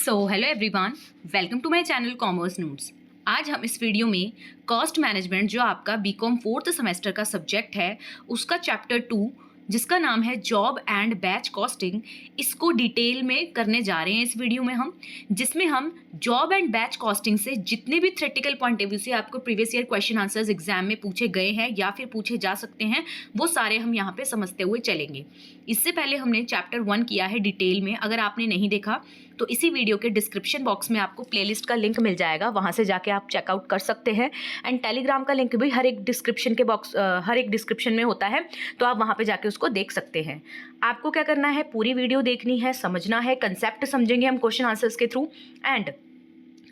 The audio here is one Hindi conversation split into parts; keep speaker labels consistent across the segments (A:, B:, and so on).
A: Hello everyone, welcome to my channel commerce notes. आज हम इस वीडियो में कॉस्ट मैनेजमेंट जो आपका बीकॉम 4th सेमेस्टर का सब्जेक्ट है उसका चैप्टर 2 जिसका नाम है जॉब एंड बैच कॉस्टिंग, इसको डिटेल में करने जा रहे हैं इस वीडियो में जिसमें हम जॉब एंड बैच कॉस्टिंग से जितने भी थ्योरेटिकल पॉइंट ऑफ व्यू से आपको previous year question answers exam में पूछे गए हैं या फिर पूछे जा सकते हैं वो सारे हम यहाँ पे समझते हुए चलेंगे। इससे पहले हमने चैप्टर 1 किया है डिटेल में, अगर आपने नहीं देखा तो इसी वीडियो के डिस्क्रिप्शन बॉक्स में आपको प्लेलिस्ट का लिंक मिल जाएगा, वहाँ से जाके आप चेकआउट कर सकते हैं। एंड टेलीग्राम का लिंक भी हर एक डिस्क्रिप्शन में होता है, तो आप वहाँ पे जाके उसको देख सकते हैं। आपको क्या करना है, पूरी वीडियो देखनी है, समझना है, कंसेप्ट समझेंगे हम क्वेश्चन आंसर्स के थ्रू। एंड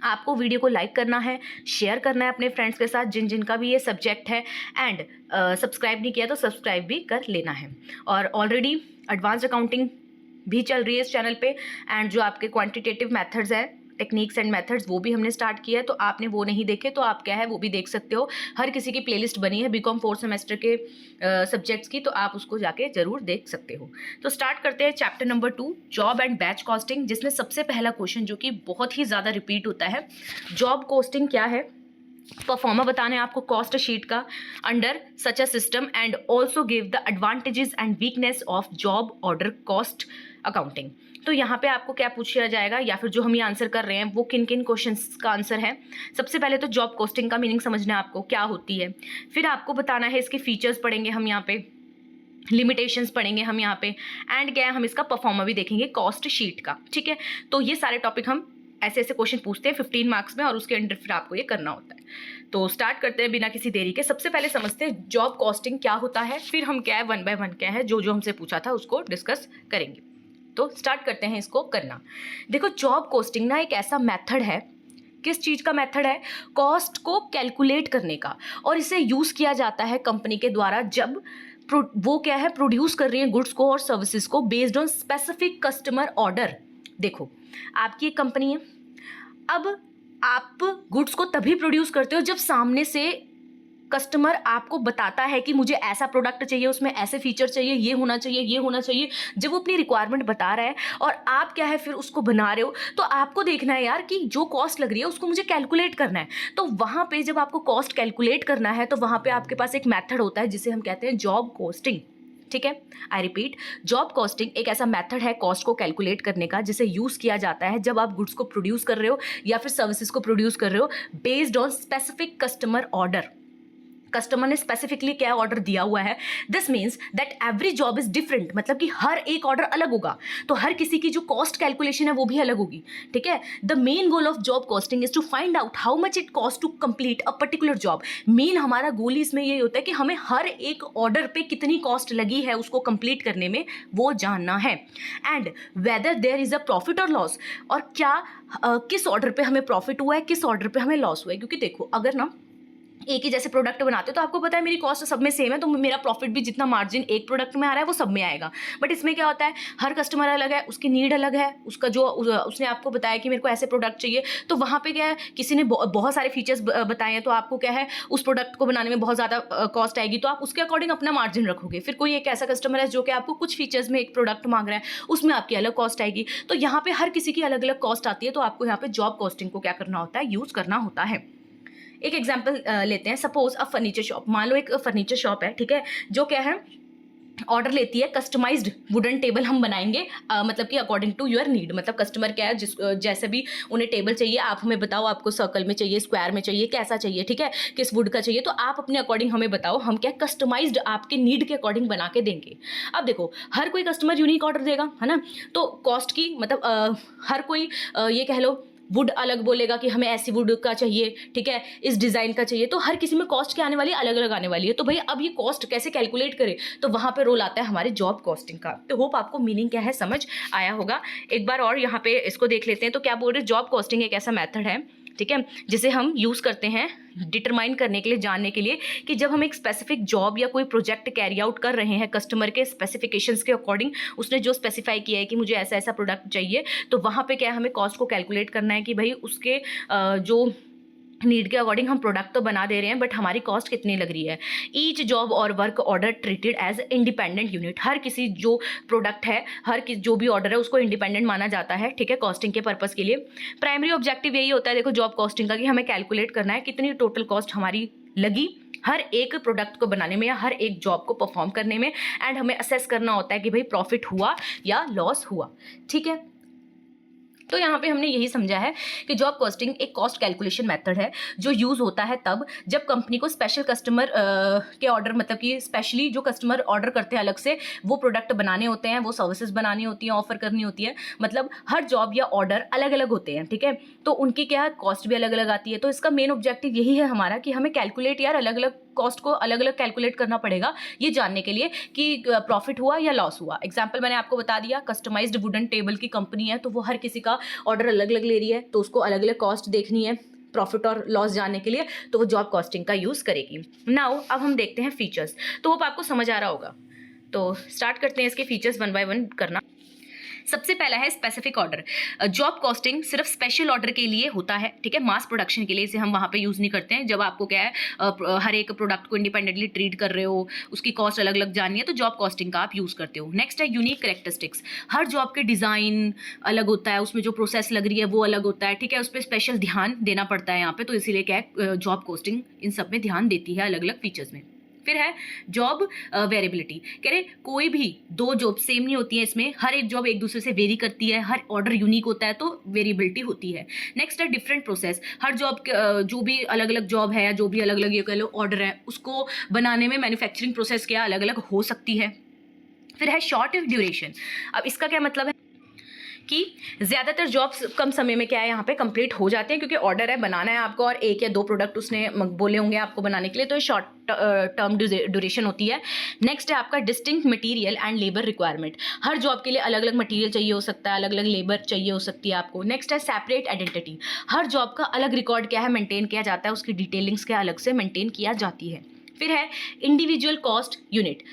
A: आपको वीडियो को लाइक करना है, शेयर करना है अपने फ्रेंड्स के साथ जिनका भी ये सब्जेक्ट है। एंड सब्सक्राइब नहीं किया तो सब्सक्राइब भी कर लेना है। और ऑलरेडी एडवांस्ड अकाउंटिंग भी चल रही है इस चैनल पे, एंड जो आपके क्वांटिटेटिव मेथड्स हैं, टेक्निक्स एंड मेथड्स, वो भी हमने स्टार्ट किया है। तो आपने वो नहीं देखे तो आप क्या है वो भी देख सकते हो। हर किसी की प्लेलिस्ट बनी है बीकॉम 4th सेमेस्टर के सब्जेक्ट्स की, तो आप उसको जाके जरूर देख सकते हो। तो स्टार्ट करते हैं chapter number 2 job and batch costing, जिसमें सबसे पहला क्वेश्चन जो कि बहुत ही ज़्यादा रिपीट होता है, जॉब कॉस्टिंग क्या है। परफॉर्मर बताने आपको कॉस्ट शीट का under such a system and also give the advantages and weakness of job order cost accounting. तो यहाँ पे आपको क्या पूछा जाएगा या फिर जो हम ये आंसर कर रहे हैं वो किन किन क्वेश्चंस का आंसर है। सबसे पहले तो जॉब कॉस्टिंग का मीनिंग समझना है आपको, क्या होती है। फिर आपको बताना है इसके फीचर्स पढ़ेंगे हम यहाँ पे, लिमिटेशंस पढ़ेंगे हम यहाँ पे, एंड क्या है हम इसका परफॉर्मर भी देखेंगे कॉस्ट शीट का। ठीक है, तो ये सारे टॉपिक हम ऐसे ऐसे क्वेश्चन पूछते हैं 15 मार्क्स में, और उसके अंडर फिर आपको ये करना होता है। तो स्टार्ट करते हैं बिना किसी देरी के। सबसे पहले समझते हैं जॉब कॉस्टिंग क्या होता है, फिर हम क्या है 1 बाय 1 क्या है जो जो हमसे पूछा था उसको डिस्कस करेंगे। तो स्टार्ट करते हैं इसको करना। देखो, जॉब कॉस्टिंग ना एक ऐसा मेथड है, किस चीज़ का मेथड है, कॉस्ट को कैलकुलेट करने का, और इसे यूज़ किया जाता है कंपनी के द्वारा जब वो क्या है प्रोड्यूस कर रही है गुड्स को और सर्विसेज को based on specific customer order. देखो, आपकी एक कंपनी है, अब आप गुड्स को तभी प्रोड्यूस करते हो जब सामने से कस्टमर आपको बताता है कि मुझे ऐसा प्रोडक्ट चाहिए, उसमें ऐसे फीचर चाहिए, ये होना चाहिए, ये होना चाहिए। जब वो अपनी रिक्वायरमेंट बता रहा है और आप क्या है फिर उसको बना रहे हो, तो आपको देखना है यार कि जो कॉस्ट लग रही है उसको मुझे कैलकुलेट करना है। तो वहाँ पे जब आपको कॉस्ट कैलकुलेट करना है तो वहाँ पे आपके पास एक मेथड होता है जिसे हम कहते हैं जॉब कॉस्टिंग। ठीक है, आई रिपीट, जॉब कॉस्टिंग एक ऐसा मेथड है कॉस्ट को कैलकुलेट करने का जिसे यूज किया जाता है जब आप गुड्स को प्रोड्यूस कर रहे हो या फिर सर्विसेज को प्रोड्यूस कर रहे हो based on specific customer order. Customer ने स्पेसिफिकली क्या ऑर्डर दिया हुआ है। This means that every job is different, मतलब कि हर एक ऑर्डर अलग होगा, तो हर किसी की जो कॉस्ट कैलकुलेशन है वो भी अलग होगी। ठीक है, the main goal of job costing is to find out how much it cost to complete a particular job. Main हमारा गोल इसमें ये होता है कि हमें हर एक ऑर्डर पे कितनी कॉस्ट लगी है उसको कंप्लीट करने में वो जानना है, and whether there is a profit और लॉस, और क्या किस ऑर्डर पे हमें प्रॉफिट हुआ है, किस ऑर्डर पे हमें लॉस हुआ है। क्योंकि देखो, अगर ना एक ही जैसे प्रोडक्ट बनाते हो तो आपको पता है मेरी कॉस्ट सब में सेम है, तो मेरा प्रॉफिट भी जितना मार्जिन एक प्रोडक्ट में आ रहा है वो सब में आएगा। बट इसमें क्या होता है, हर कस्टमर अलग है, उसकी नीड अलग है, उसका जो उसने आपको बताया कि मेरे को ऐसे प्रोडक्ट चाहिए, तो वहाँ पे क्या है किसी ने बहुत सारे फीचर्स बताए हैं, तो आपको क्या है उस प्रोडक्ट को बनाने में बहुत ज़्यादा कॉस्ट आएगी, तो आप उसके अकॉर्डिंग अपना मार्जिन रखोगे। फिर कोई एक ऐसा कस्टमर है जो कि आपको कुछ फीचर्स में एक प्रोडक्ट मांग रहा है, उसमें आपकी अलग कॉस्ट आएगी। तो यहाँ पे हर किसी की अलग अलग कॉस्ट आती है, तो आपको यहाँ पे जॉब कॉस्टिंग को क्या करना होता है, यूज़ करना होता है। एक एग्जाम्पल लेते हैं, सपोज अ फर्नीचर शॉप, मान लो एक फर्नीचर शॉप है, ठीक है, जो क्या है ऑर्डर लेती है कस्टमाइज्ड वुडन टेबल हम बनाएंगे, मतलब कि अकॉर्डिंग टू योर नीड। मतलब कस्टमर क्या है जैसे भी उन्हें टेबल चाहिए, आप हमें बताओ आपको सर्कल में चाहिए, स्क्वायर में चाहिए, कैसा चाहिए, ठीक है, किस वुड का चाहिए, तो आप अपने अकॉर्डिंग हमें बताओ, हम क्या कस्टमाइज्ड आपके नीड के अकॉर्डिंग बना के देंगे। अब देखो, हर कोई कस्टमर यूनिक ऑर्डर देगा, है ना, तो कॉस्ट की मतलब हर कोई ये कह लो वुड अलग बोलेगा कि हमें ऐसी वुड का चाहिए, ठीक है, इस डिज़ाइन का चाहिए, तो हर किसी में कॉस्ट क्या आने वाली है, अलग अलग आने वाली है। तो भाई अब ये कॉस्ट कैसे कैलकुलेट करें, तो वहाँ पे रोल आता है हमारे जॉब कॉस्टिंग का। तो होप आपको मीनिंग क्या है समझ आया होगा। एक बार और यहाँ पे इसको देख लेते हैं। तो क्या बोल रहे, जॉब कॉस्टिंग एक ऐसा मेथड है, ठीक है, जिसे हम यूज़ करते हैं डिटरमाइन करने के लिए, जानने के लिए कि जब हम एक स्पेसिफिक जॉब या कोई प्रोजेक्ट कैरी आउट कर रहे हैं कस्टमर के स्पेसिफिकेशंस के अकॉर्डिंग, उसने जो स्पेसिफाई किया है कि मुझे ऐसा ऐसा प्रोडक्ट चाहिए, तो वहाँ पे क्या है हमें कॉस्ट को कैलकुलेट करना है कि भाई उसके जो नीड के अकॉर्डिंग हम प्रोडक्ट तो बना दे रहे हैं, बट हमारी कॉस्ट कितनी लग रही है। ईच जॉब और work order treated as independent unit, हर किसी जो प्रोडक्ट है, जो भी ऑर्डर है उसको इंडिपेंडेंट माना जाता है, ठीक है, कॉस्टिंग के पर्पस के लिए। प्राइमरी ऑब्जेक्टिव यही होता है देखो जॉब कॉस्टिंग का, कि हमें कैलकुलेट करना है कितनी टोटल कॉस्ट हमारी लगी हर एक प्रोडक्ट को बनाने में या हर एक जॉब को परफॉर्म करने में, एंड हमें असेस करना होता है कि भाई प्रॉफिट हुआ या लॉस हुआ, ठीक है। तो यहाँ पे हमने यही समझा है कि जॉब कॉस्टिंग एक कॉस्ट कैलकुलेशन मेथड है जो यूज़ होता है तब जब कंपनी को स्पेशल कस्टमर के ऑर्डर, मतलब कि स्पेशली जो कस्टमर ऑर्डर करते हैं अलग से, वो प्रोडक्ट बनाने होते हैं, वो सर्विसेज बनानी होती हैं, ऑफर करनी होती है, मतलब हर जॉब या ऑर्डर अलग अलग होते हैं, ठीक है। तो उनकी क्या कॉस्ट भी अलग अलग आती है। तो इसका मेन ऑब्जेक्टिव यही है हमारा कि हमें कैलकुलेट यार अलग अलग कॉस्ट को अलग अलग कैलकुलेट करना पड़ेगा ये जानने के लिए कि प्रॉफिट हुआ या लॉस हुआ। एग्जाम्पल मैंने आपको बता दिया, कस्टमाइज्ड वुडन टेबल की कंपनी है तो वो हर किसी का ऑर्डर अलग अलग ले रही है, तो उसको अलग अलग कॉस्ट देखनी है प्रॉफिट और लॉस जानने के लिए, तो वो जॉब कॉस्टिंग का यूज़ करेगी। नाउ अब हम देखते हैं फीचर्स, तो वो आपको समझ आ रहा होगा। तो स्टार्ट करते हैं इसके फीचर्स वन बाय वन करना। सबसे पहला है स्पेसिफिक ऑर्डर। जॉब कॉस्टिंग सिर्फ स्पेशल ऑर्डर के लिए होता है, ठीक है, मास प्रोडक्शन के लिए इसे हम वहाँ पे यूज़ नहीं करते हैं। जब आपको क्या है हर एक प्रोडक्ट को इंडिपेंडेंटली ट्रीट कर रहे हो, उसकी कॉस्ट अलग अलग जाननी है, तो जॉब कॉस्टिंग का आप यूज़ करते हो। नेक्स्ट है यूनिक कैरेक्टरिस्टिक्स। हर जॉब के डिज़ाइन अलग होता है, उसमें जो प्रोसेस लग रही है वो अलग होता है, ठीक है, उस पर स्पेशल ध्यान देना पड़ता है यहाँ पे, तो इसीलिए क्या है जॉब कॉस्टिंग इन सब में ध्यान देती है अलग अलग फीचर्स में। फिर है जॉब वेरिएबिलिटी, कह रहे कोई भी दो जॉब सेम नहीं होती है, इसमें हर एक जॉब एक दूसरे से वेरी करती है, हर ऑर्डर यूनिक होता है, तो वेरिएबिलिटी होती है। नेक्स्ट है डिफरेंट प्रोसेस। हर जॉब जो भी अलग अलग जॉब है या जो भी अलग अलग ये कह लो ऑर्डर है, उसको बनाने में मैन्युफैक्चरिंग प्रोसेस क्या अलग अलग हो सकती है। फिर है शॉर्ट ड्यूरेशन। अब इसका क्या मतलब है कि ज़्यादातर जॉब्स कम समय में क्या है यहाँ पे कंप्लीट हो जाते हैं, क्योंकि ऑर्डर है, बनाना है आपको, और एक या दो प्रोडक्ट उसने बोले होंगे आपको बनाने के लिए, तो शॉर्ट टर्म ड्यूरेशन होती है। नेक्स्ट है आपका distinct material and labour requirement. Her job के लिए अलग अलग मटेरियल चाहिए हो सकता है, अलग अलग लेबर चाहिए हो सकती है आपको। नेक्स्ट है सेपरेट आइडेंटिटी। हर जॉब का अलग रिकॉर्ड क्या है मेंटेन किया जाता है, उसकी डिटेलिंग्स क्या अलग से मेंटेन किया जाती है। फिर है इंडिविजुअल कॉस्ट यूनिट।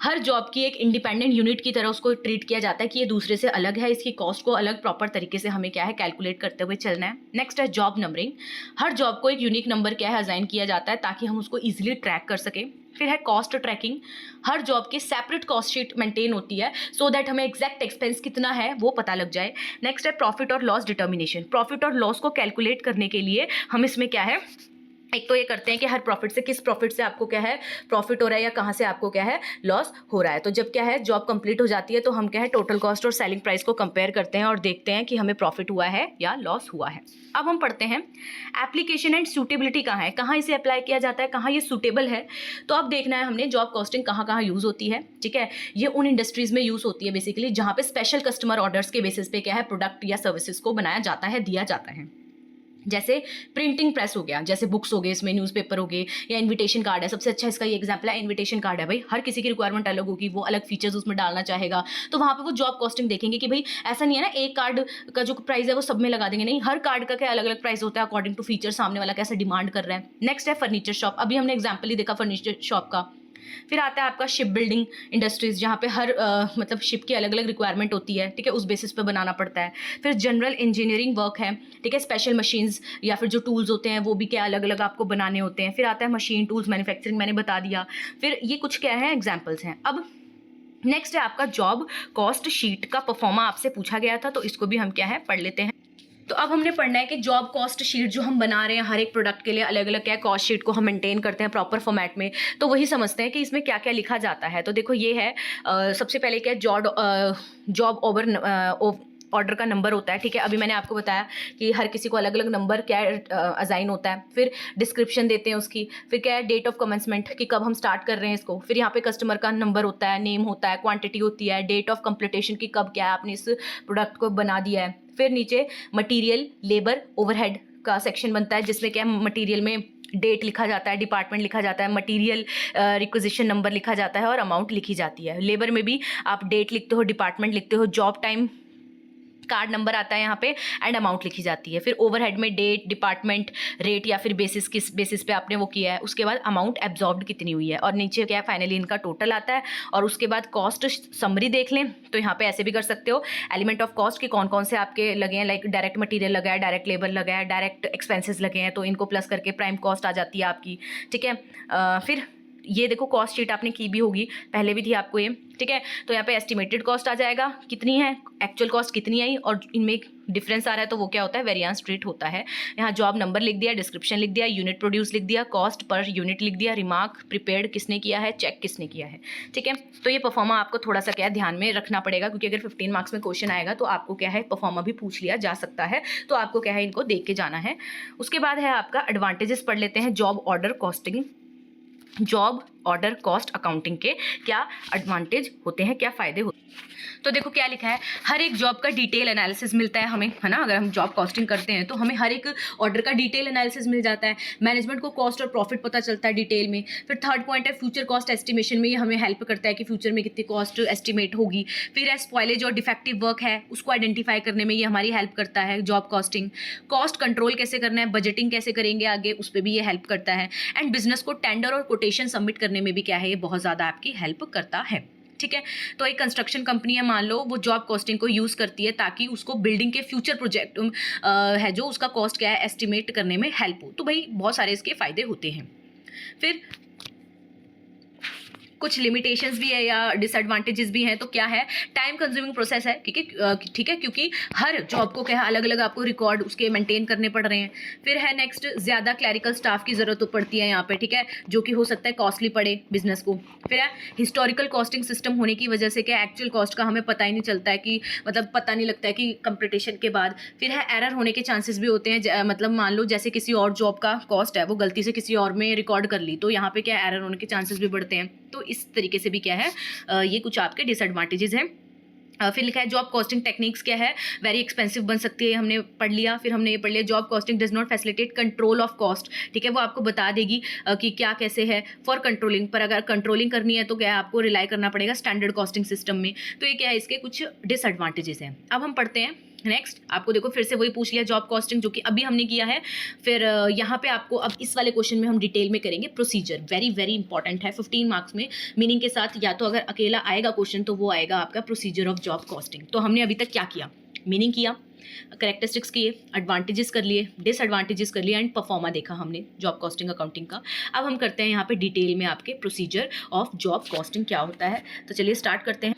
A: हर जॉब की एक इंडिपेंडेंट यूनिट की तरह उसको ट्रीट किया जाता है कि ये दूसरे से अलग है, इसकी कॉस्ट को अलग प्रॉपर तरीके से हमें क्या है कैलकुलेट करते हुए चलना है। नेक्स्ट है जॉब नंबरिंग। हर जॉब को एक यूनिक नंबर क्या है असाइन किया जाता है ताकि हम उसको इजीली ट्रैक कर सकें। फिर है कॉस्ट ट्रैकिंग। हर जॉब की सेपरेट कॉस्ट शीट मेंटेन होती है सो दैट हमें एग्जैक्ट एक्सपेंस कितना है वो पता लग जाए। नेक्स्ट है प्रॉफिट और लॉस डिटर्मिनेशन। प्रॉफिट और लॉस को कैलकुलेट करने के लिए हम इसमें क्या है, एक तो ये करते हैं कि हर प्रॉफिट से किस प्रॉफिट से आपको क्या है प्रॉफिट हो रहा है या कहाँ से आपको क्या है लॉस हो रहा है। तो जब क्या है जॉब कंप्लीट हो जाती है तो हम क्या है टोटल कॉस्ट और सेलिंग प्राइस को कंपेयर करते हैं और देखते हैं कि हमें प्रॉफिट हुआ है या लॉस हुआ है। अब हम पढ़ते हैं एप्लीकेशन एंड सूटेबिलिटी कहाँ है, कहाँ इसे अप्लाई किया जाता है, कहाँ ये सूटेबल है। तो अब देखना है हमने जॉब कॉस्टिंग कहाँ कहाँ यूज़ होती है, ठीक है। ये उन इंडस्ट्रीज़ में यूज़ होती है बेसिकली जहाँ पे स्पेशल कस्टमर ऑर्डर्स के बेसिस पे क्या है प्रोडक्ट या सर्विसेज को बनाया जाता है, दिया जाता है। जैसे प्रिंटिंग प्रेस हो गया, जैसे बुक्स हो गए, इसमें न्यूज़पेपर हो गए, या इनविटेशन कार्ड है। सबसे अच्छा इसका ये एग्जांपल है इनविटेशन कार्ड है। भाई हर किसी की रिक्वायरमेंट अलग होगी, वो अलग फीचर्स उसमें डालना चाहेगा, तो वहाँ पे वो जॉब कॉस्टिंग देखेंगे कि भाई ऐसा नहीं है ना एक कार्ड का जो प्राइस है वो सब में लगा देंगे, नहीं, हर कार्ड का क्या अलग अलग प्राइस होता है अकॉर्डिंग टू फीचर सामने वाला कैसे डिमांड कर रहा है। नेक्स्ट है फर्नीचर शॉप। अभी हमने एग्जाम्पल ही देखा फर्नीचर शॉप का। फिर आता है आपका शिप बिल्डिंग इंडस्ट्रीज, जहाँ पे हर मतलब शिप की अलग अलग रिक्वायरमेंट होती है, ठीक है, उस बेसिस पे बनाना पड़ता है। फिर जनरल इंजीनियरिंग वर्क है, ठीक है, स्पेशल मशीन्स या फिर जो टूल्स होते हैं वो भी क्या अलग अलग आपको बनाने होते हैं। फिर आता है मशीन टूल्स मैन्युफैक्चरिंग, मैंने बता दिया। फिर ये कुछ क्या है एग्जाम्पल्स हैं। अब नेक्स्ट है आपका जॉब कॉस्ट शीट का परफॉर्मा आपसे पूछा गया था, तो इसको भी हम क्या है पढ़ लेते हैं। तो अब हमने पढ़ना है कि जॉब कॉस्ट शीट जो हम बना रहे हैं हर एक प्रोडक्ट के लिए अलग अलग क्या कॉस्ट शीट को हम मेंटेन करते हैं प्रॉपर फॉर्मेट में, तो वही समझते हैं कि इसमें क्या क्या लिखा जाता है। तो देखो ये है सबसे पहले क्या जॉब ऑर्डर का नंबर होता है, ठीक है। अभी मैंने आपको बताया कि हर किसी को अलग अलग नंबर क्या असाइन होता है। फिर डिस्क्रिप्शन देते हैं उसकी। फिर क्या है डेट ऑफ कमेंसमेंट कि कब हम स्टार्ट कर रहे हैं इसको। फिर यहाँ पे कस्टमर का नंबर होता है, नेम होता है, क्वांटिटी होती है, डेट ऑफ कंप्लीटेशन की कब क्या है आपने इस प्रोडक्ट को बना दिया है। फिर नीचे मटीरियल लेबर ओवरहेड का सेक्शन बनता है जिसमें क्या मटीरियल में डेट लिखा जाता है, डिपार्टमेंट लिखा जाता है, मटेरियल रिक्विजिशन नंबर लिखा जाता है और अमाउंट लिखी जाती है। लेबर में भी आप डेट लिखते हो, डिपार्टमेंट लिखते हो, जॉब टाइम कार्ड नंबर आता है यहाँ पे एंड अमाउंट लिखी जाती है। फिर ओवरहेड में डेट, डिपार्टमेंट, रेट या फिर बेसिस, किस बेसिस पे आपने वो किया है, उसके बाद अमाउंट एब्जॉर्ब्ड कितनी हुई है, और नीचे क्या है फाइनली इनका टोटल आता है। और उसके बाद कॉस्ट समरी देख लें तो यहाँ पे ऐसे भी कर सकते हो, एलिमेंट ऑफ कॉस्ट के कौन कौन से आपके लगे हैं, लाइक डायरेक्ट मटीरियल लगा है, डायरेक्ट लेबर लगा है, डायरेक्ट एक्सपेंसेस लगे हैं, तो इनको प्लस करके प्राइम कॉस्ट आ जाती है आपकी, ठीक है। फिर ये देखो कॉस्ट शीट आपने की भी होगी, पहले भी थी आपको ये, ठीक है। तो यहाँ पे एस्टिमेटेड कॉस्ट आ जाएगा कितनी है, एक्चुअल कॉस्ट कितनी आई, और इनमें एक डिफरेंस आ रहा है तो वो क्या होता है, वेरिएंस ट्रीट होता है। यहाँ जॉब नंबर लिख दिया, डिस्क्रिप्शन लिख दिया, यूनिट प्रोड्यूस लिख दिया, कॉस्ट पर यूनिट लिख दिया, रिमार्क प्रिपेयर्ड किसने किया है, चेक किसने किया है, ठीक है। तो ये परफॉर्मा आपको थोड़ा सा क्या है ध्यान में रखना पड़ेगा, क्योंकि अगर 15 मार्क्स में क्वेश्चन आएगा तो आपको क्या है परफॉर्मा भी पूछ लिया जा सकता है, तो आपको क्या है इनको देख के जाना है। उसके बाद है आपका एडवांटेजेस पढ़ लेते हैं। Job order costing, job order cost accounting के क्या एडवांटेज होते हैं, क्या फ़ायदे होते हैं। तो देखो क्या लिखा है, हर एक जॉब का डिटेल एनालिसिस मिलता है हमें, है ना। अगर हम जॉब कॉस्टिंग करते हैं तो हमें हर एक ऑर्डर का डिटेल एनालिसिस मिल जाता है। मैनेजमेंट को कॉस्ट और प्रॉफिट पता चलता है डिटेल में। फिर थर्ड पॉइंट है फ्यूचर कॉस्ट एस्टिमेशन में, ये हमें हेल्प करता है कि फ्यूचर में कितनी कॉस्ट एस्टिमेट होगी। फिर है स्पॉइलेज और डिफेक्टिव वर्क है उसको आइडेंटिफाई करने में ये हमारी हेल्प करता है जॉब कॉस्टिंग। कॉस्ट कंट्रोल कैसे करना है, बजटिंग कैसे करेंगे आगे, उस पर भी ये हेल्प करता है। एंड बिजनेस को टेंडर और कोटेशन सबमिट करने में भी क्या है ये बहुत ज़्यादा आपकी हेल्प करता है, ठीक है। तो एक कंस्ट्रक्शन कंपनी है मान लो, वो जॉब कॉस्टिंग को यूज़ करती है ताकि उसको बिल्डिंग के फ्यूचर प्रोजेक्ट है जो उसका कॉस्ट क्या है एस्टिमेट करने में हेल्प हो। तो भाई बहुत सारे इसके फ़ायदे होते हैं। फिर कुछ लिमिटेशंस भी है या डिसएडवांटेजेस भी हैं। तो क्या है, टाइम कंज्यूमिंग प्रोसेस है, क्योंकि ठीक है, क्योंकि हर जॉब को क्या है अलग अलग आपको रिकॉर्ड उसके मेंटेन करने पड़ रहे हैं। फिर है नेक्स्ट, ज़्यादा क्लैरिकल स्टाफ की ज़रूरत तो पड़ती है यहाँ पे, ठीक है, जो कि हो सकता है कॉस्टली पड़े बिजनेस को। फिर है हिस्टोरिकल कॉस्टिंग सिस्टम होने की वजह से क्या एक्चुअल कॉस्ट का हमें पता ही नहीं चलता है कि मतलब पता नहीं लगता है कि कंपटीशन के बाद। फिर है एरर होने के चांसेस भी होते हैं, मतलब मान लो जैसे किसी और जॉब का कॉस्ट है वो गलती से किसी और में रिकॉर्ड कर ली, तो यहाँ पे क्या एरर होने के चांसेस भी बढ़ते हैं। तो इस तरीके से भी क्या है ये कुछ आपके डिसएडवांटेजेस हैं। फिर लिखा है जॉब कॉस्टिंग टेक्निक्स क्या है, वेरी एक्सपेंसिव बन सकती है, हमने पढ़ लिया। फिर हमने ये पढ़ लिया job costing does not facilitate control of cost, ठीक है, वो आपको बता देगी कि क्या कैसे है फॉर कंट्रोलिंग, पर अगर कंट्रोलिंग करनी है तो क्या है आपको रिलाई करना पड़ेगा स्टैंडर्ड कॉस्टिंग सिस्टम में। तो ये क्या है इसके कुछ डिसएडवांटेजेस हैं। अब हम पढ़ते हैं नेक्स्ट। आपको देखो फिर से वही पूछ लिया जॉब कॉस्टिंग जो कि अभी हमने किया है। फिर यहाँ पे आपको अब इस वाले क्वेश्चन में हम डिटेल में करेंगे प्रोसीजर, वेरी वेरी इंपॉर्टेंट है 15 मार्क्स में मीनिंग के साथ। या तो अगर अकेला आएगा क्वेश्चन तो वो आएगा आपका प्रोसीजर ऑफ जॉब कॉस्टिंग। तो हमने अभी तक क्या किया, मीनिंग किया, करेक्टरिस्टिक्स किए, एडवांटेजेस कर लिए, डिसएडवांटेजेस कर लिए एंड परफॉर्मा देखा हमने जॉब कॉस्टिंग अकाउंटिंग का। अब हम करते हैं यहाँ पे डिटेल में आपके प्रोसीजर ऑफ जॉब कॉस्टिंग क्या होता है। तो चलिए स्टार्ट करते हैं।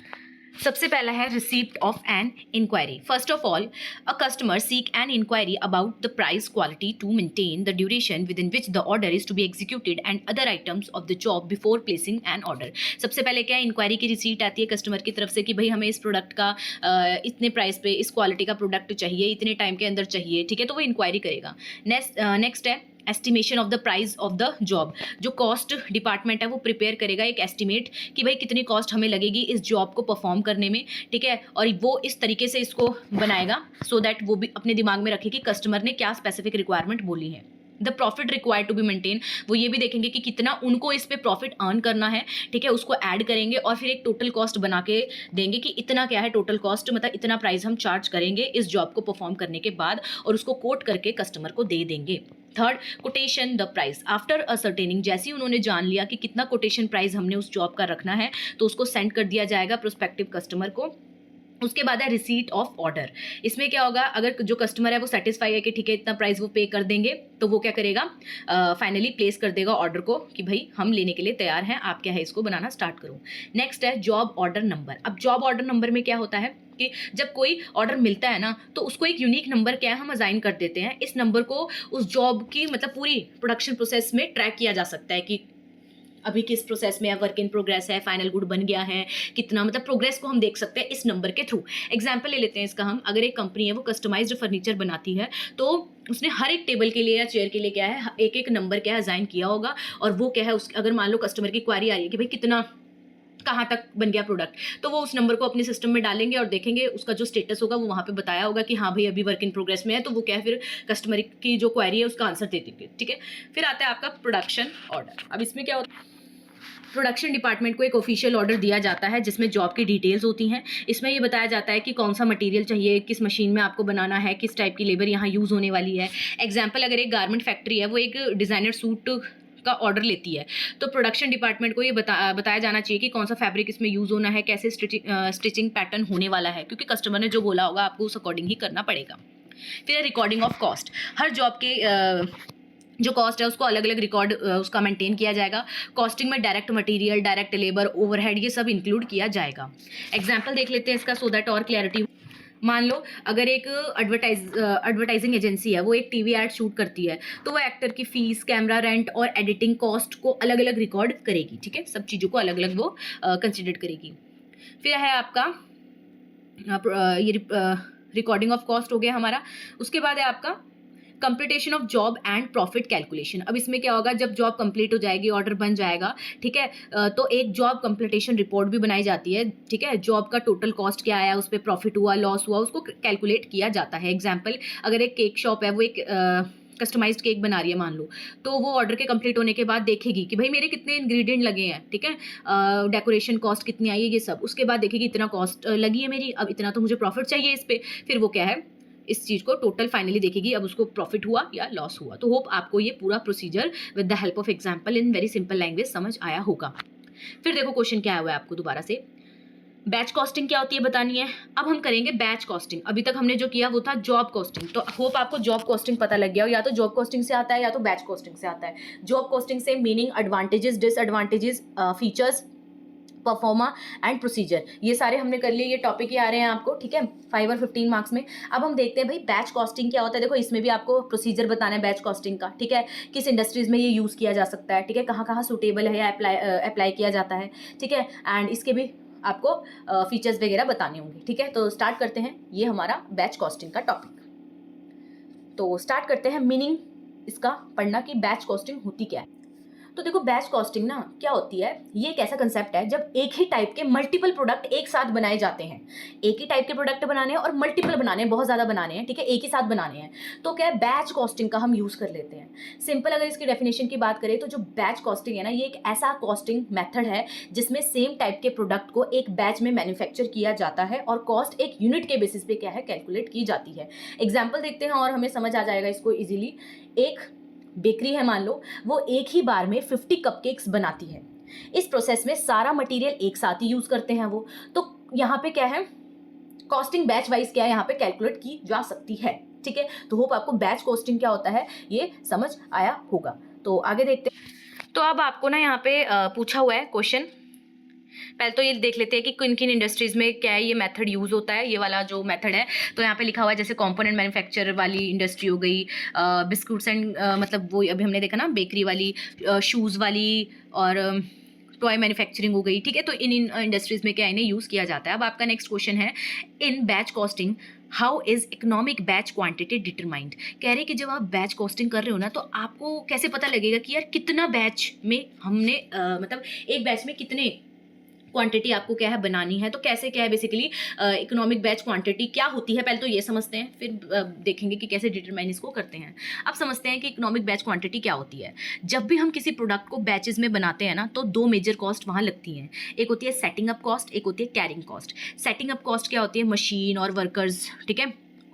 A: सबसे पहला है receipt of an enquiry. First of all a customer seek an enquiry about the price quality to maintain the duration within which the order is to be executed and other items of the job before placing an order. सबसे पहले क्या है, इंक्वायरी की रिसीट आती है कस्टमर की तरफ से कि भाई हमें इस प्रोडक्ट का इतने प्राइस पे इस क्वालिटी का प्रोडक्ट चाहिए, इतने टाइम के अंदर चाहिए, ठीक है, तो वो इंक्वायरी करेगा। नेक्स्ट है estimation of the price of the job. जो कॉस्ट डिपार्टमेंट है वो प्रिपेयर करेगा एक एस्टिमेट कि भाई कितनी कॉस्ट हमें लगेगी इस जॉब को परफॉर्म करने में, ठीक है, और वो इस तरीके से इसको बनाएगा सो दैट वो भी अपने दिमाग में रखे कि कस्टमर ने क्या स्पेसिफिक रिक्वायरमेंट बोली है। The profit required to be maintain, वो ये भी देखेंगे कि कितना उनको इस पे प्रॉफिट अर्न करना है, ठीक है, उसको ऐड करेंगे और फिर एक टोटल कॉस्ट बना के देंगे कि इतना क्या है टोटल कॉस्ट, मतलब इतना प्राइस हम चार्ज करेंगे इस जॉब को परफॉर्म करने के बाद, और उसको कोट करके कस्टमर को दे देंगे। Third, quotation the price after ascertaining, जैसे ही उन्होंने जान लिया कि कितना कोटेशन प्राइस हमने उस जॉब का रखना है तो उसको सेंड कर दिया जाएगा प्रोस्पेक्टिव कस्टमर को। उसके बाद है रिसीट ऑफ ऑर्डर। इसमें क्या होगा, अगर जो कस्टमर है वो सेटिस्फाई है कि ठीक है इतना प्राइस वो पे कर देंगे, तो वो क्या करेगा फाइनली प्लेस कर देगा ऑर्डर को कि भाई हम लेने के लिए तैयार हैं, आप क्या है इसको बनाना स्टार्ट करो। नेक्स्ट है जॉब ऑर्डर नंबर। अब जॉब ऑर्डर नंबर में क्या होता है कि जब कोई ऑर्डर मिलता है ना तो उसको एक यूनिक नंबर क्या है हम असाइन कर देते हैं। इस नंबर को उस जॉब की मतलब पूरी प्रोडक्शन प्रोसेस में ट्रैक किया जा सकता है कि अभी किस प्रोसेस में है, वर्क इन प्रोग्रेस है, फाइनल गुड बन गया है, कितना, मतलब प्रोग्रेस को हम देख सकते हैं इस नंबर के थ्रू। एग्जाम्पल ले लेते हैं इसका हम, अगर एक कंपनी है वो कस्टमाइज्ड फर्नीचर बनाती है तो उसने हर एक टेबल के लिए या चेयर के लिए क्या है एक एक नंबर क्या है असाइन किया होगा, और वो क्या है उस अगर मान लो कस्टमर की क्वारी आ रही है कि भाई कितना कहाँ तक बन गया प्रोडक्ट, तो वो उस नंबर को अपने सिस्टम में डालेंगे और देखेंगे उसका जो स्टेटस होगा वो वहाँ पे बताया होगा कि हाँ भाई अभी वर्क इन प्रोग्रेस में है, तो वो क्या है फिर कस्टमर की जो क्वारी है उसका आंसर दे देंगे, ठीक है। फिर आता है आपका प्रोडक्शन ऑर्डर। अब इसमें क्या होता है, प्रोडक्शन डिपार्टमेंट को एक ऑफिशियल ऑर्डर दिया जाता है जिसमें जॉब की डिटेल्स होती हैं। इसमें ये बताया जाता है कि कौन सा मटेरियल चाहिए, किस मशीन में आपको बनाना है, किस टाइप की लेबर यहाँ यूज़ होने वाली है। एग्जाम्पल, अगर एक गारमेंट फैक्ट्री है, वो एक डिज़ाइनर सूट का ऑर्डर लेती है, तो प्रोडक्शन डिपार्टमेंट को ये बताया जाना चाहिए कि कौन सा फैब्रिक इसमें यूज़ होना है, कैसे स्टिचिंग पैटर्न होने वाला है, क्योंकि कस्टमर ने जो बोला होगा आपको उस अकॉर्डिंग ही करना पड़ेगा। फिर recording of cost, her job के जो कॉस्ट है उसको अलग अलग रिकॉर्ड उसका मेंटेन किया जाएगा। कॉस्टिंग में direct material, direct labour, overhead, ये सब इंक्लूड किया जाएगा। एग्जाम्पल देख लेते हैं इसका सो दैट और क्लैरिटी। मान लो अगर एक एडवर्टाइजिंग एजेंसी है, वो एक टीवी एड शूट करती है, तो वो एक्टर की फीस, कैमरा रेंट और एडिटिंग कॉस्ट को अलग अलग रिकॉर्ड करेगी। ठीक है, सब चीज़ों को अलग अलग वो कंसिडर करेगी। फिर है आपका ये रिकॉर्डिंग ऑफ कॉस्ट हो गया हमारा। उसके बाद है आपका completion of job and profit calculation. अब इसमें क्या होगा, जब जॉब कंप्लीट हो जाएगी, ऑर्डर बन जाएगा, ठीक है, तो एक जॉब कंप्लीटेशन रिपोर्ट भी बनाई जाती है। ठीक है, जॉब का टोटल कॉस्ट क्या आया, उस पर प्रॉफिट हुआ, लॉस हुआ, उसको कैलकुलेट किया जाता है। एग्जाम्पल, अगर एक केक शॉप है, वो एक कस्टमाइज्ड केक बना रही है मान लो, तो वो ऑर्डर के कंप्लीट होने के बाद देखेगी कि भाई मेरे कितने इंग्रेडिएंट लगे हैं, ठीक है, डेकोरेशन कॉस्ट कितनी आई है, ये सब। उसके बाद देखेगी इतना कॉस्ट लगी है मेरी, अब इतना तो मुझे प्रॉफिट चाहिए इस पर। फिर वो क्या है, इस चीज़ को टोटल फाइनली देखेगी, अब उसको प्रॉफिट हुआ या लॉस हुआ। तो होप आपको ये पूरा procedure with the help of example in very simple language समझ आया होगा। फिर देखो क्वेश्चन क्या आया हुआ है आपको दोबारा से, बैच कॉस्टिंग क्या होती है बतानी है। अब हम करेंगे बैच कॉस्टिंग। अभी तक हमने जो किया वो था जॉब कॉस्टिंग, तो होप आपको जॉब कॉस्टिंग पता लग गया हो, या तो जॉब कॉस्टिंग से आता है या तो बैच कॉस्टिंग से आता है। जॉब कॉस्टिंग से meaning, advantages, disadvantages, features, pro forma and procedure, ये सारे हमने कर लिए। ये टॉपिक ही आ रहे हैं आपको, ठीक है, 5 और 15 मार्क्स में। अब हम देखते हैं भाई बैच कॉस्टिंग क्या होता है। देखो इसमें भी आपको प्रोसीजर बताना है बैच कॉस्टिंग का, ठीक है, किस इंडस्ट्रीज में ये यूज़ किया जा सकता है, ठीक है, कहाँ कहाँ सूटेबल है या अप्लाई किया जाता है, ठीक है, एंड इसके भी आपको फीचर्स वगैरह बताने होंगे। ठीक है, तो स्टार्ट करते हैं, ये हमारा बैच कॉस्टिंग का टॉपिक। तो स्टार्ट करते हैं मीनिंग इसका पढ़ना कि बैच कॉस्टिंग होती क्या है। तो देखो बैच कॉस्टिंग ना क्या होती है, ये एक ऐसा कंसेप्ट है जब एक ही टाइप के मल्टीपल प्रोडक्ट एक साथ बनाए जाते हैं। एक ही टाइप के प्रोडक्ट बनाने हैं और मल्टीपल बनाने हैं, बहुत ज़्यादा बनाने हैं, ठीक है, एक ही साथ बनाने हैं, तो क्या है, बैच कॉस्टिंग का हम यूज़ कर लेते हैं। सिंपल अगर इसकी डेफिनेशन की बात करें तो जो बैच कॉस्टिंग है ना, ये एक ऐसा कॉस्टिंग मेथड है जिसमें सेम टाइप के प्रोडक्ट को एक बैच में मैन्युफैक्चर किया जाता है और कॉस्ट एक यूनिट के बेसिस पे क्या है, कैलकुलेट की जाती है। एग्जाम्पल देखते हैं और हमें समझ आ जाएगा इसको ईजिली। एक बेकरी है मान लो, वो एक ही बार में 50 कपकेक्स बनाती है। इस प्रोसेस में सारा मटेरियल एक साथ ही यूज़ करते हैं वो, तो यहाँ पे क्या है, कॉस्टिंग बैच वाइज क्या है यहाँ पे कैलकुलेट की जा सकती है। ठीक है, तो होप आपको बैच कॉस्टिंग क्या होता है ये समझ आया होगा। तो आगे देखते हैं। तो अब आपको ना यहाँ पे पूछा हुआ है क्वेश्चन, पहले तो ये देख लेते हैं कि किन किन इंडस्ट्रीज में क्या है ये मेथड यूज़ होता है, ये वाला जो मेथड है। तो यहाँ पे लिखा हुआ है जैसे कंपोनेंट मैन्युफैक्चर वाली इंडस्ट्री हो गई, बिस्कुट्स एंड मतलब वो अभी हमने देखा ना बेकरी वाली, शूज़ वाली, और टॉय मैन्युफैक्चरिंग हो गई। ठीक है, तो इन इंडस्ट्रीज में क्या इन्हें यूज़ किया जाता है। अब आपका नेक्स्ट क्वेश्चन है, in batch costing how is economic batch quantity determined. कह रहे कि जब आप बैच कॉस्टिंग कर रहे हो ना, तो आपको कैसे पता लगेगा कि यार कितना बैच में हमने मतलब एक बैच में कितने क्वांटिटी आपको क्या है बनानी है। तो कैसे क्या है बेसिकली इकोनॉमिक बैच क्वांटिटी क्या होती है, पहले तो ये समझते हैं, फिर देखेंगे कि कैसे डिटरमाइन इसको करते हैं। अब समझते हैं कि इकोनॉमिक बैच क्वांटिटी क्या होती है। जब भी हम किसी प्रोडक्ट को बैचेस में बनाते हैं ना, तो दो मेजर कॉस्ट वहाँ लगती हैं। एक होती है सेटिंग अप कॉस्ट, एक होती है carrying cost. Setting up cost क्या होती है, मशीन और वर्कर्स, ठीक है,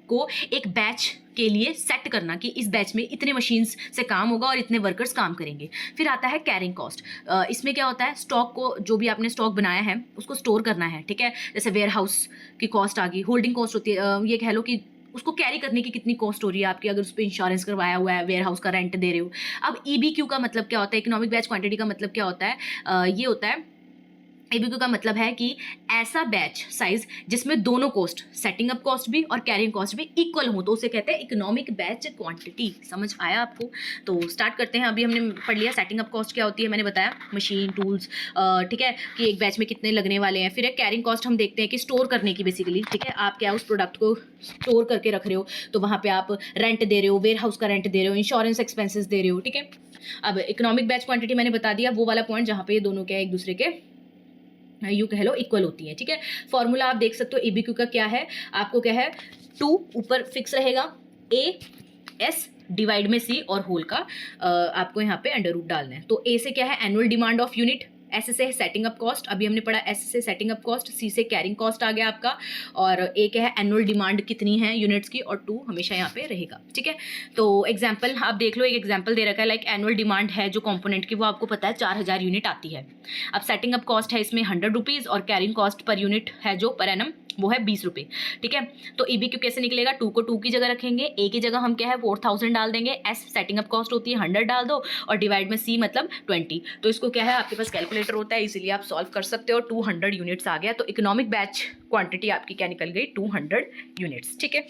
A: को एक बैच के लिए सेट करना कि इस बैच में इतने मशीन्स से काम होगा और इतने वर्कर्स काम करेंगे। फिर आता है कैरिंग कॉस्ट। इसमें क्या होता है, स्टॉक को, जो भी आपने स्टॉक बनाया है उसको स्टोर करना है, ठीक है, जैसे वेयर हाउस की कॉस्ट आ गई। होल्डिंग कॉस्ट होती है, ये कह लो कि उसको कैरी करने की कितनी कॉस्ट हो रही है आपकी, अगर उस पर इंश्योरेंस करवाया हुआ है, वेयर हाउस का रेंट दे रहे हो। अब ईबीक्यू का मतलब क्या होता है, इकोनॉमिक बैच क्वांटिटी का मतलब क्या होता है, ये होता है, एबीक्यू का मतलब है कि ऐसा बैच साइज जिसमें दोनों कॉस्ट, सेटिंग अप कॉस्ट भी और कैरिंग कॉस्ट भी इक्वल हो, तो उसे कहते हैं इकोनॉमिक बैच क्वांटिटी। समझ आया आपको। तो स्टार्ट करते हैं। अभी हमने पढ़ लिया सेटिंग अप कॉस्ट क्या होती है, मैंने बताया मशीन, टूल्स, ठीक है, कि एक बैच में कितने लगने वाले हैं। फिर एक कैरिंग कॉस्ट हम देखते हैं कि स्टोर करने की बेसिकली, ठीक है, आप क्या उस प्रोडक्ट को स्टोर करके रख रहे हो, तो वहाँ पर आप रेंट दे रहे हो, वेयर हाउस का रेंट दे रहे हो, इंश्योरेंस एक्सपेंसेस दे रहे हो, ठीक है। अब इकोनॉमिक बैच क्वांटिटी मैंने बता दिया, वो वाला पॉइंट जहाँ पे ये दोनों क्या एक दूसरे के यू कह लो इक्वल होती है, ठीक है। फॉर्मूला आप देख सकते हो ईबीक्यू का क्या है, आपको क्या है, 2 ऊपर फिक्स रहेगा, ए एस डिवाइड में सी और होल का आपको यहाँ पे अंडर रूट डालना है। तो ए से क्या है, annual demand of unit, S से सेटिंग अप कॉस्ट, अभी हमने पढ़ा एस से सेटिंग अप कॉस्ट, सी से कैरिंग कॉस्ट आ गया आपका, और एक है एनुअल डिमांड कितनी है यूनिट्स की, और 2 हमेशा यहाँ पे रहेगा, ठीक है। तो एग्जाम्पल आप देख लो, एक एग्जाम्पल दे रखा है, लाइक एनुअल डिमांड है जो कंपोनेंट की, वो आपको पता है 4000 यूनिट आती है। अब सेटिंग अप कॉस्ट है इसमें 100 रुपीज़, और कैरिंग कॉस्ट पर यूनिट है जो पर एनम वो है 20 रुपये, ठीक है। तो EBQ कैसे निकलेगा, 2 को 2 की जगह रखेंगे, ए की जगह हम क्या है 4000 डाल देंगे, एस सेटिंग अप कॉस्ट होती है 100 डाल दो, और डिवाइड में सी मतलब 20। तो इसको क्या है, आपके पास कैलकुलेटर होता है इसीलिए आप सॉल्व कर सकते हो। 200 यूनिट्स आ गया, तो इकोनॉमिक बैच क्वांटिटी आपकी क्या निकल गई, 200 यूनिट्स, ठीक है।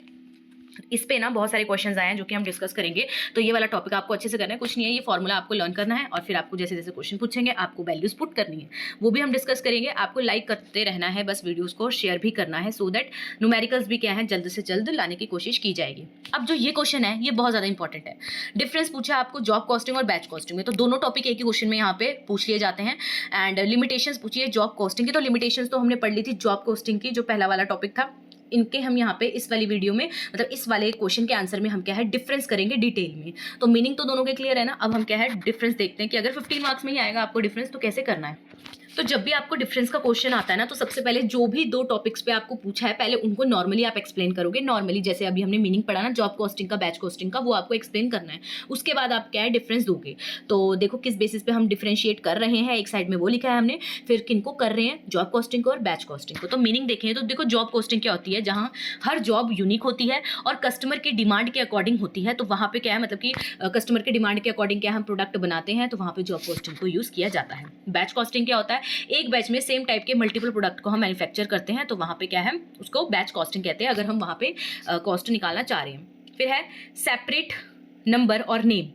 A: इस पे ना बहुत सारे क्वेश्चंस आए हैं जो कि हम डिस्कस करेंगे, तो ये वाला टॉपिक आपको अच्छे से करना है, कुछ नहीं है, ये फॉर्मूला आपको लर्न करना है, और फिर आपको जैसे जैसे क्वेश्चन पूछेंगे आपको वैल्यूज पुट करनी है, वो भी हम डिस्कस करेंगे। आपको लाइक करते रहना है, बस वीडियोस को शेयर भी करना है, सो दैट न्यूमेरिकल्स भी क्या है जल्द से जल्द लाने की कोशिश की जाएगी। अब जो ये क्वेश्चन है ये बहुत ज़्यादा इंपॉर्टेंट है। डिफरेंस पूछा आपको जॉब कॉस्टिंग और बैच कॉस्टिंग में, तो दोनों टॉपिक एक ही क्वेश्चन में यहाँ पे पूछ लिए जाते हैं। एंड लिमिटेशंस पूछी है जॉब कॉस्टिंग की, तो लिमिटेशंस तो हमने पढ़ ली थी जॉब कॉस्टिंग की, जो पहला वाला टॉपिक था। इनके हम यहाँ पे इस वाली वीडियो में मतलब इस वाले क्वेश्चन के आंसर में हम क्या है डिफरेंस करेंगे डिटेल में। तो मीनिंग तो दोनों के क्लियर है ना। अब हम क्या है डिफरेंस देखते हैं कि अगर 15 मार्क्स में ही आएगा आपको डिफरेंस तो कैसे करना है। तो जब भी आपको डिफरेंस का क्वेश्चन आता है ना, तो सबसे पहले जो भी 2 टॉपिक्स पे आपको पूछा है पहले उनको नॉर्मली आप एक्सप्लेन करोगे। नॉर्मली जैसे अभी हमने मीनिंग पढ़ा ना जॉब कॉस्टिंग का, बैच कॉस्टिंग का, वो आपको एक्सप्लेन करना है। उसके बाद आप क्या है डिफरेंस दोगे। तो देखो किस बेसिस पे हम डिफरेंशिएट कर रहे हैं, एक साइड में वो लिखा है हमने, फिर किनको कर रहे हैं, जॉब कॉस्टिंग को और बैच कॉस्टिंग को। तो मीनिंग देखें तो देखो जॉब कॉस्टिंग क्या होती है, जहाँ हर जॉब यूनिक होती है और कस्टमर की डिमांड के अकॉर्डिंग होती है। तो वहाँ पे क्या है मतलब कि कस्टमर के डिमांड के अकॉर्डिंग क्या हम प्रोडक्ट बनाते हैं, तो वहाँ पे जॉब कॉस्टिंग को यूज़ किया जाता है। बैच कॉस्टिंग क्या होता है, एक बैच में सेम टाइप के मल्टीपल प्रोडक्ट को हम मैन्युफैक्चर करते हैं, तो वहाँ पे क्या है उसको बैच कॉस्टिंग कहते हैं, अगर हम वहाँ पे कॉस्ट निकालना चाह रहे हैं। फिर है सेपरेट नंबर और नेम।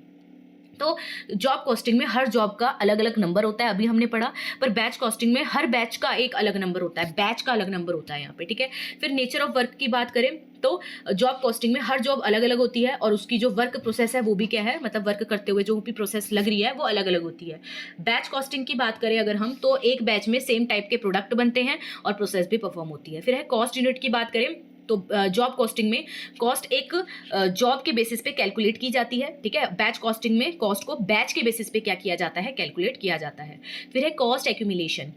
A: तो जॉब कॉस्टिंग में हर जॉब का अलग अलग नंबर होता है, अभी हमने पढ़ा, पर बैच कॉस्टिंग में हर बैच का एक अलग नंबर होता है, बैच का अलग नंबर होता है यहाँ पे, ठीक है। फिर नेचर ऑफ वर्क की बात करें तो जॉब कॉस्टिंग में हर जॉब अलग अलग होती है और उसकी जो वर्क प्रोसेस है वो भी क्या है मतलब वर्क करते हुए जो भी प्रोसेस लग रही है वो अलग अलग होती है। बैच कॉस्टिंग की बात करें अगर हम, तो एक बैच में सेम टाइप के प्रोडक्ट बनते हैं और प्रोसेस भी परफॉर्म होती है। फिर है कॉस्ट यूनिट की बात करें तो जॉब कॉस्टिंग में कॉस्ट एक जॉब के बेसिस पे कैलकुलेट की जाती है, ठीक है। बैच कॉस्टिंग में कॉस्ट को बैच के बेसिस पे क्या किया जाता है, कैलकुलेट किया जाता है। फिर है कॉस्ट एक्यूमुलेशन।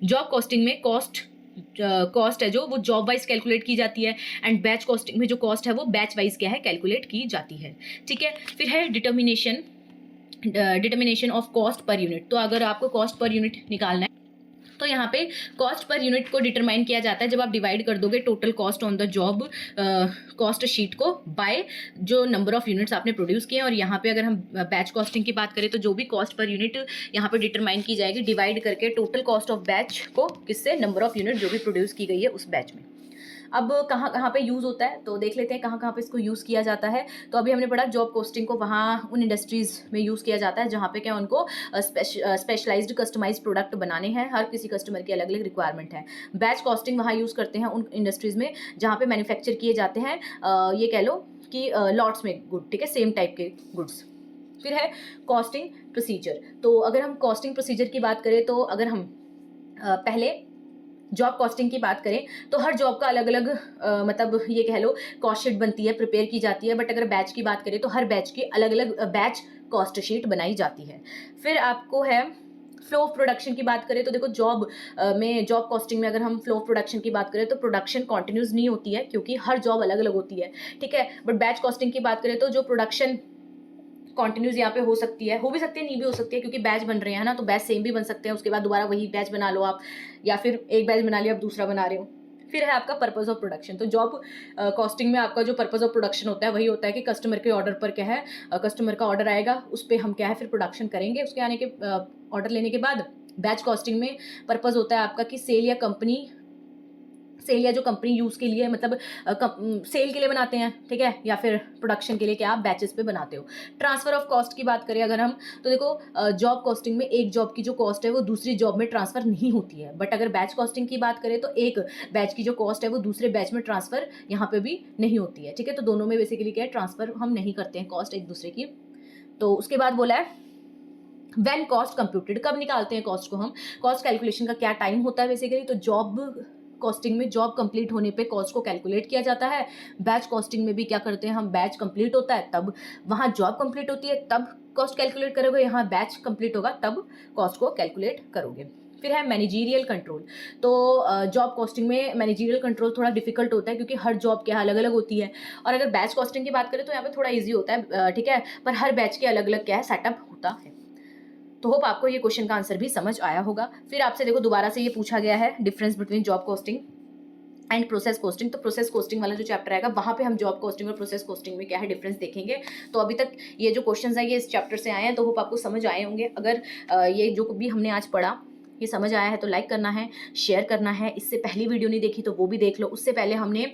A: जॉब कॉस्टिंग में कॉस्ट है जो वो जॉब वाइज कैलकुलेट की जाती है, एंड बैच कॉस्टिंग में जो कॉस्ट है वो बैच वाइज क्या है कैलकुलेट की जाती है, ठीक है। फिर है determination of cost per unit. तो अगर आपको कॉस्ट पर यूनिट निकालना है तो यहाँ पे कॉस्ट पर यूनिट को डिटरमाइन किया जाता है जब आप डिवाइड कर दोगे total cost on the job cost sheet को बाय जो नंबर ऑफ यूनिट्स आपने प्रोड्यूस किए हैं। और यहाँ पे अगर हम बैच कॉस्टिंग की बात करें तो जो भी कॉस्ट पर यूनिट यहाँ पे डिटरमाइन की जाएगी डिवाइड करके टोटल कॉस्ट ऑफ बैच को किससे, नंबर ऑफ यूनिट जो भी प्रोड्यूस की गई है उस बैच में। अब कहाँ कहाँ पे यूज़ होता है तो देख लेते हैं कहाँ कहाँ पे इसको यूज़ किया जाता है। तो अभी हमने पढ़ा जॉब कॉस्टिंग को वहाँ उन इंडस्ट्रीज़ में यूज़ किया जाता है जहाँ पे क्या उनको स्पेशलाइज्ड कस्टमाइज्ड प्रोडक्ट बनाने हैं, हर किसी कस्टमर की अलग अलग रिक्वायरमेंट है। बैच कॉस्टिंग वहाँ यूज़ करते हैं उन इंडस्ट्रीज़ में जहाँ पे मैन्युफैक्चर किए जाते हैं ये कह लो कि लॉट्स में गुड, ठीक है, सेम टाइप के गुड्स। फिर है कॉस्टिंग प्रोसीजर। तो अगर हम कॉस्टिंग प्रोसीजर की बात करें तो अगर हम पहले जॉब कॉस्टिंग की बात करें तो हर जॉब का अलग अलग मतलब ये कह लो कॉस्ट शीट बनती है, प्रिपेयर की जाती है। बट अगर बैच की बात करें तो हर बैच की अलग अलग बैच कॉस्ट शीट बनाई जाती है। फिर आपको है फ्लो ऑफ प्रोडक्शन की बात करें तो देखो जॉब कॉस्टिंग में अगर हम फ्लो ऑफ प्रोडक्शन की बात करें तो प्रोडक्शन कॉन्टिन्यूस नहीं होती है क्योंकि हर जॉब अलग अलग होती है, ठीक है। बट बैच कॉस्टिंग की बात करें तो जो प्रोडक्शन कॉन्टिन्यूस यहाँ पे हो सकती है, हो भी सकती है, नहीं भी हो सकती है, क्योंकि बैच बन रहे हैं ना, तो बैच सेम भी बन सकते हैं, उसके बाद दोबारा वही बैच बना लो आप, या फिर एक बैच बना लिया आप दूसरा बना रहे हो। फिर है आपका पर्पस ऑफ प्रोडक्शन। तो जॉब कॉस्टिंग में आपका जो पर्पस ऑफ प्रोडक्शन होता है वही होता है कि कस्टमर के ऑर्डर पर क्या है कस्टमर का ऑर्डर आएगा, उस पर हम क्या है फिर प्रोडक्शन करेंगे उसके आने के ऑर्डर लेने के बाद। बैच कॉस्टिंग में पर्पस होता है आपका कि सेल या जो कंपनी यूज़ के लिए मतलब सेल के लिए बनाते हैं, ठीक है, या फिर प्रोडक्शन के लिए क्या आप बैचेस पे बनाते हो। ट्रांसफ़र ऑफ कॉस्ट की बात करें अगर हम तो देखो जॉब कॉस्टिंग में एक जॉब की जो कॉस्ट है वो दूसरी जॉब में ट्रांसफ़र नहीं होती है। बट अगर बैच कॉस्टिंग की बात करें तो एक बैच की जो कॉस्ट है वो दूसरे बैच में ट्रांसफ़र यहाँ पर भी नहीं होती है, ठीक है। तो दोनों में बेसिकली क्या है ट्रांसफ़र हम नहीं करते हैं कॉस्ट एक दूसरे की। तो उसके बाद बोला है व्हेन कॉस्ट कंप्यूटेड, कब निकालते हैं कॉस्ट को हम, कॉस्ट कैलकुलेशन का क्या टाइम होता है बेसिकली। तो जॉब कॉस्टिंग में जॉब कंप्लीट होने पे कॉस्ट को कैलकुलेट किया जाता है। बैच कॉस्टिंग में भी क्या करते हैं हम, बैच कंप्लीट होता है तब वहाँ जॉब कंप्लीट होती है तब कॉस्ट कैलकुलेट करोगे, यहाँ बैच कंप्लीट होगा तब कॉस्ट को कैलकुलेट करोगे। फिर है मैनेजीरियल कंट्रोल। तो जॉब कॉस्टिंग में मैनेजीरियल कंट्रोल थोड़ा डिफिकल्ट होता है क्योंकि हर जॉब क्या अलग अलग होती है। और अगर बैच कॉस्टिंग की बात करें तो यहाँ पे थोड़ा इजी होता है, ठीक है, पर हर बैच के अलग अलग क्या है सेटअप होता है। तो होप आपको ये क्वेश्चन का आंसर भी समझ आया होगा। फिर आपसे देखो दोबारा से ये पूछा गया है difference between job costing and process costing. तो प्रोसेस कोस्टिंग वाला जो चैप्टर आएगा वहाँ पे हम जॉब कोस्टिंग और प्रोसेस कोस्टिंग में क्या है डिफरेंस देखेंगे। तो अभी तक ये जो क्वेश्चंस हैं ये इस चैप्टर से आए हैं, तो होप आपको समझ आए होंगे। अगर ये जो भी हमने आज पढ़ा ये समझ आया है तो लाइक करना है, शेयर करना है। इससे पहली वीडियो नहीं देखी तो वो भी देख लो, उससे पहले हमने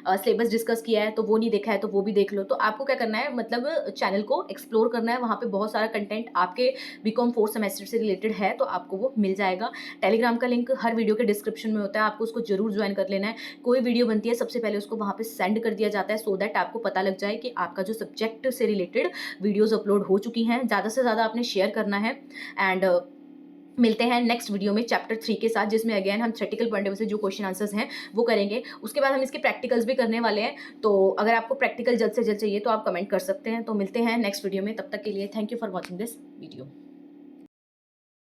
A: सिलेबस डिस्कस किया है तो वो नहीं देखा है तो वो भी देख लो। तो आपको क्या करना है, मतलब चैनल को एक्सप्लोर करना है, वहाँ पे बहुत सारा कंटेंट आपके बीकॉम 4th सेमेस्टर से रिलेटेड है तो आपको वो मिल जाएगा। टेलीग्राम का लिंक हर वीडियो के डिस्क्रिप्शन में होता है, आपको उसको जरूर ज्वाइन कर लेना है। कोई वीडियो बनती है सबसे पहले उसको वहाँ पे सेंड कर दिया जाता है सो दैट आपको पता लग जाए कि आपका जो सब्जेक्ट से रिलेटेड वीडियोज़ अपलोड हो चुकी हैं। ज़्यादा से ज़्यादा आपने शेयर करना है। एंड मिलते हैं नेक्स्ट वीडियो में चैप्टर 3 के साथ, जिसमें अगेन हम थ्योरेटिकल पॉइंट ऑफ व्यू से जो क्वेश्चन आंसर्स हैं वो करेंगे। उसके बाद हम इसके प्रैक्टिकल्स भी करने वाले हैं। तो अगर आपको प्रैक्टिकल जल्द से जल्द चाहिए तो आप कमेंट कर सकते हैं। तो मिलते हैं नेक्स्ट वीडियो में, तब तक के लिए thank you for watching this video.